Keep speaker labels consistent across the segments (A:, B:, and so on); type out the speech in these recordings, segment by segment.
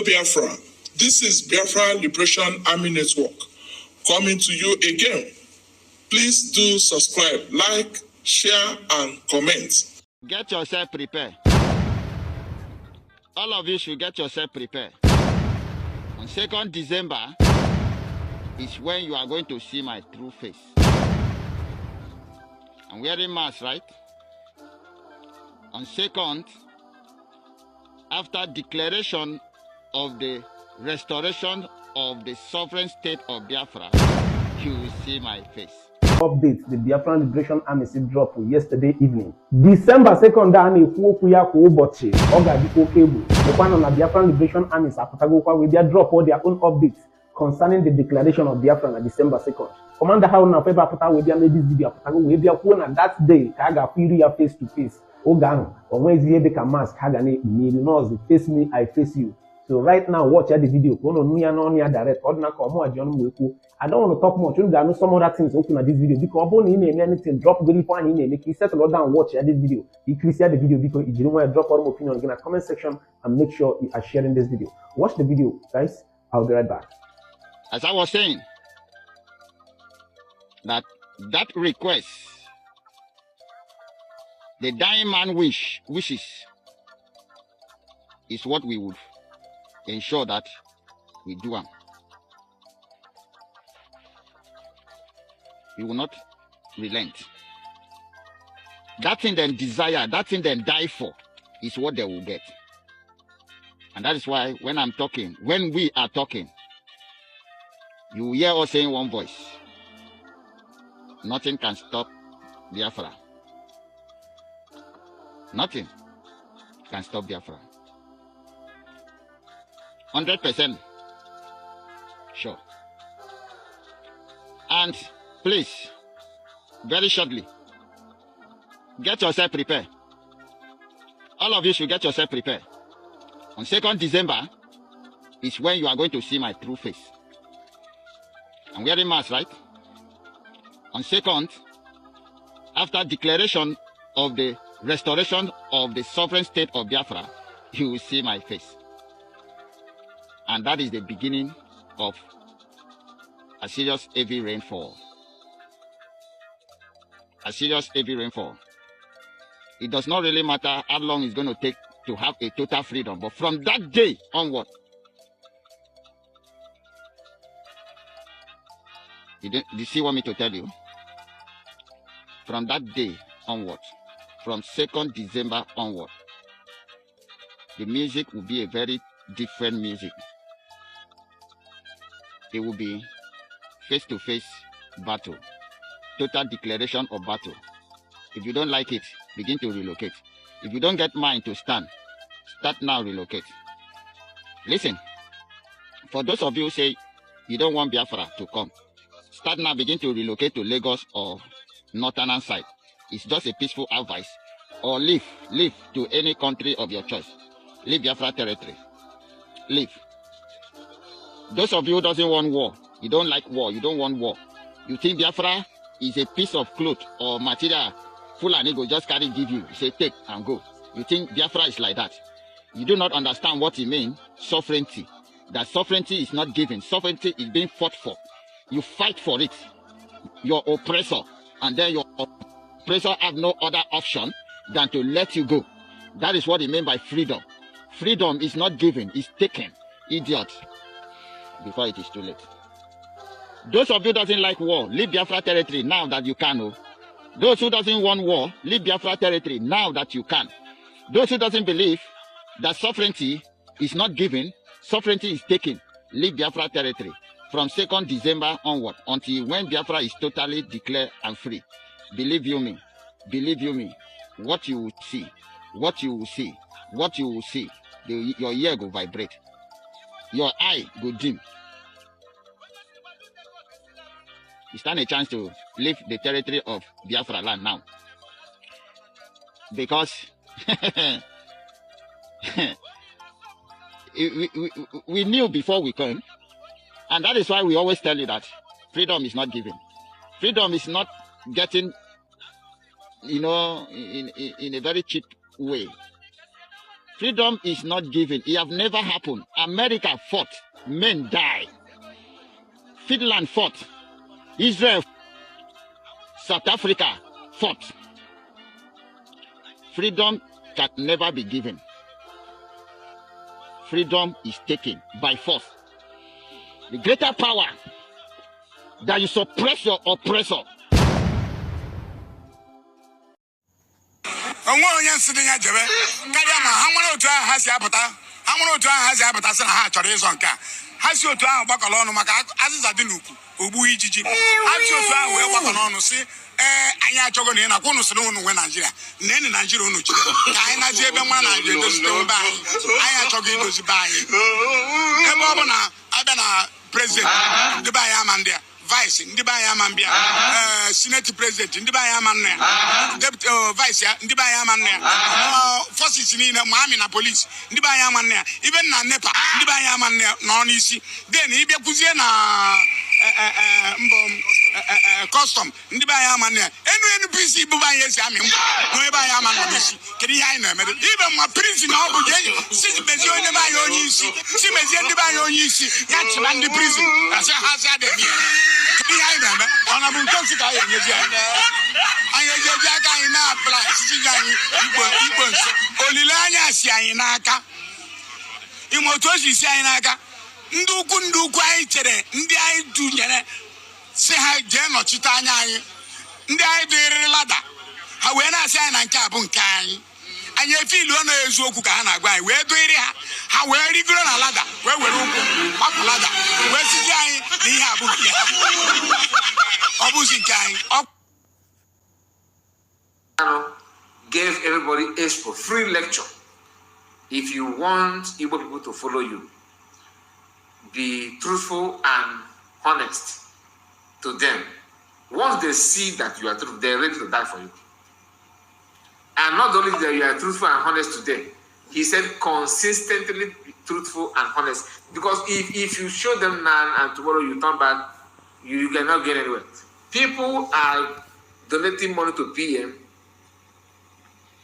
A: Biafra. This is Biafra Liberation Army Network coming to you again. Please do subscribe, like, share, and comment.
B: Get yourself prepared. All of you should get yourself prepared. On 2nd December is when you are going to see my true face. I'm wearing mask, right? On 2nd, after declaration of the restoration of the sovereign state of Biafra, you will see my face.
C: Update: the Biafran Liberation Army dropped yesterday evening. December 2nd, Army Kuya Kubochi, Oga Diko Cable. The one on the Biafran Liberation Army Apotagokwa with their drop all their own updates concerning the declaration of Biafra on December 2nd. Commander Haruna Peba Pota with their made this video Apotago with their phone and that day Kaga Furia face to face. Ogang, or when is the mask Hagane, me knows face me, I face you. So right now, watch the video. Direct. I don't want to talk much. There are some other things open at this video because anything drop very fine in make you settle down watch this video. You can share the video because if you don't want to drop your opinion in the comment section and make sure you are sharing this video. Watch the video, guys. I'll be right back.
B: As I was saying, that request, the dying man wishes, is what we would ensure that we do. We will not relent. That thing they desire, that thing they die for, is what they will get. And that is why when we are talking, you will hear us saying one voice. Nothing can stop Biafra. Nothing can stop Biafra. 100% sure. And please, very shortly, get yourself prepared. All of you should get yourself prepared. On 2nd December is when you are going to see my true face. I'm wearing mask, right? On 2nd, after declaration of the restoration of the sovereign state of Biafra, you will see my face. And that is the beginning of a serious heavy rainfall. A serious heavy rainfall. It does not really matter how long it's going to take to have a total freedom. But from that day onward, you see what me to tell you? From that day onward, from 2nd December onward, the music will be a very different music. It will be face-to-face battle, total declaration of battle. If you don't like it, begin to relocate. If you don't get mind to stand, start now, relocate. Listen, for those of you who say you don't want Biafra to come, start now, begin to relocate to Lagos or northern side. It's just a peaceful advice. Or leave to any country of your choice. Leave Biafra territory. Leave. Those of you who doesn't want war, you don't like war, you don't want war. You think Biafra is a piece of cloth or material Fulani go just carry give you. You say take and go. You think Biafra is like that. You do not understand what it means, sovereignty. That sovereignty is not given. Sovereignty is being fought for. You fight for it. Your oppressor. And then your oppressor have no other option than to let you go. That is what it means by freedom. Freedom is not given, it's taken. Idiot. Before it is too late. Those of you who doesn't like war, leave Biafra territory now that you can. Those who doesn't want war, leave Biafra territory now that you can. Those who doesn't believe that sovereignty is not given, sovereignty is taken, leave Biafra territory from 2nd December onward until when Biafra is totally declared and free. Believe you me, what you will see, your ear go vibrate, your eye go dim. You stand a chance to leave the territory of Biafra land now. Because we knew before we came, and that is why we always tell you that freedom is not given. Freedom is not getting, in a very cheap way. Freedom is not given. It have never happened. America fought. Men died. Finland fought. Israel, South Africa fought. Freedom can never be given. Freedom is taken by force. The greater power that you suppress your oppressor.
D: anyị achọgo na ị na kwụnụ sịrị unu nwe Nigeria nne Nigeria unu chiri ka anyị nazi ebe nwa Nigeria edozite be anyị achọgo idozi be anyị ebe ọ bụ na abịa na president ndị be anyị ama ndị a vice ndị be anyị ama mbịa senate president ndị be anyị ama nne ya deputy vice ya ndị be anyị ama nne ya forces niile ma amị na police ndị be anyị ama nne ya ibe na nepa ndị be anyị ama nne ya nọ n'isi then ịbịa kụzie na custom ndị be anyị ama nne ya NPC bụ be anyị esi amị mgbe na ebe anyị ama nọ n'isi kedu ihe anyị na-emere ibe mma prison na ọ bụ si mezie onye be anyị onye isi si mezie ndị be anyị onye isi ya chịba ndị prison asị ha si adịghị ihe anyị na-eme ọ na bụ nke osi ka anyị enyezi anyị ejeji aka anyị na-apla sisi anyị ikpe nso olileanya si anyị n'aka ime otu o si anyị n'aka ndị ukwu anyị chere ndị anyị dunyere si ha jee nọchite anya anyị ndị anyị dịrị lada ha wee na-asị anyị na nke a bụ nke anyị anyị efiluo na eziokwu ka ha na-agwa anyị wee dụịrị ha wee rigoro na lada wee were ụkwụ gbapụ lada wee sizi anyị na ihe a bụ nke ha ọ bụzi nke anyị.
E: Gave everybody expo free lecture. If you want Igbo people to follow you, be truthful and honest to them. Once they see that you are truthful, they are ready to die for you. And not only that you are truthful and honest to them, he said consistently be truthful and honest. Because if you show them now and tomorrow you turn back, you cannot get anywhere. People are donating money to PM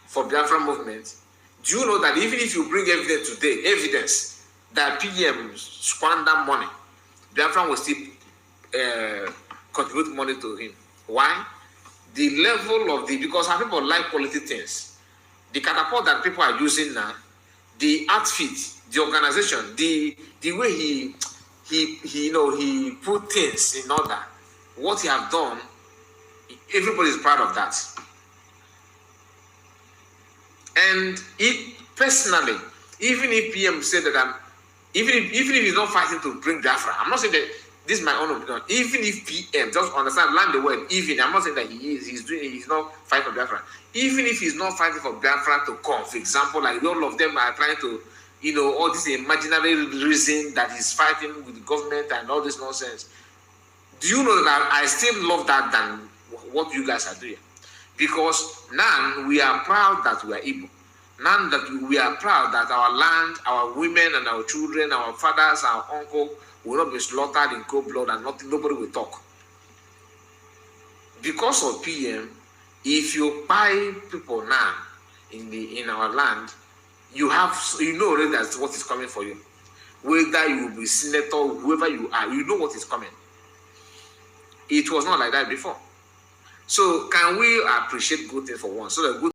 E: for Biafra movement. Do you know that even if you bring evidence today, evidence that PM squander money, Biafra will still contribute money to him? Why? The level of because some people like quality things. The catapult that people are using now, the outfit, the organization, the way he put things in order, what he have done, everybody is proud of that. And it personally, even if PM said that even if he's not fighting to bring Biafra, I'm not saying that this is my own opinion. Even if PM, just understand, learn the word, even, I'm not saying that he's not fighting for Biafra. Even if he's not fighting for Biafra to come, for example, like all of them are trying to, all this imaginary reason that he's fighting with the government and all this nonsense. Do you know that I still love that than what you guys are doing? Because now we are proud that we are Igbo. Now that we are proud that our land, our women and our children, our fathers, our uncle will not be slaughtered in cold blood and nobody will talk. Because of PM, if you buy people now in our land, you know already that's what is coming for you. Whether you will be senator, whoever you are, you know what is coming. It was not like that before. So can we appreciate good things for once? So that good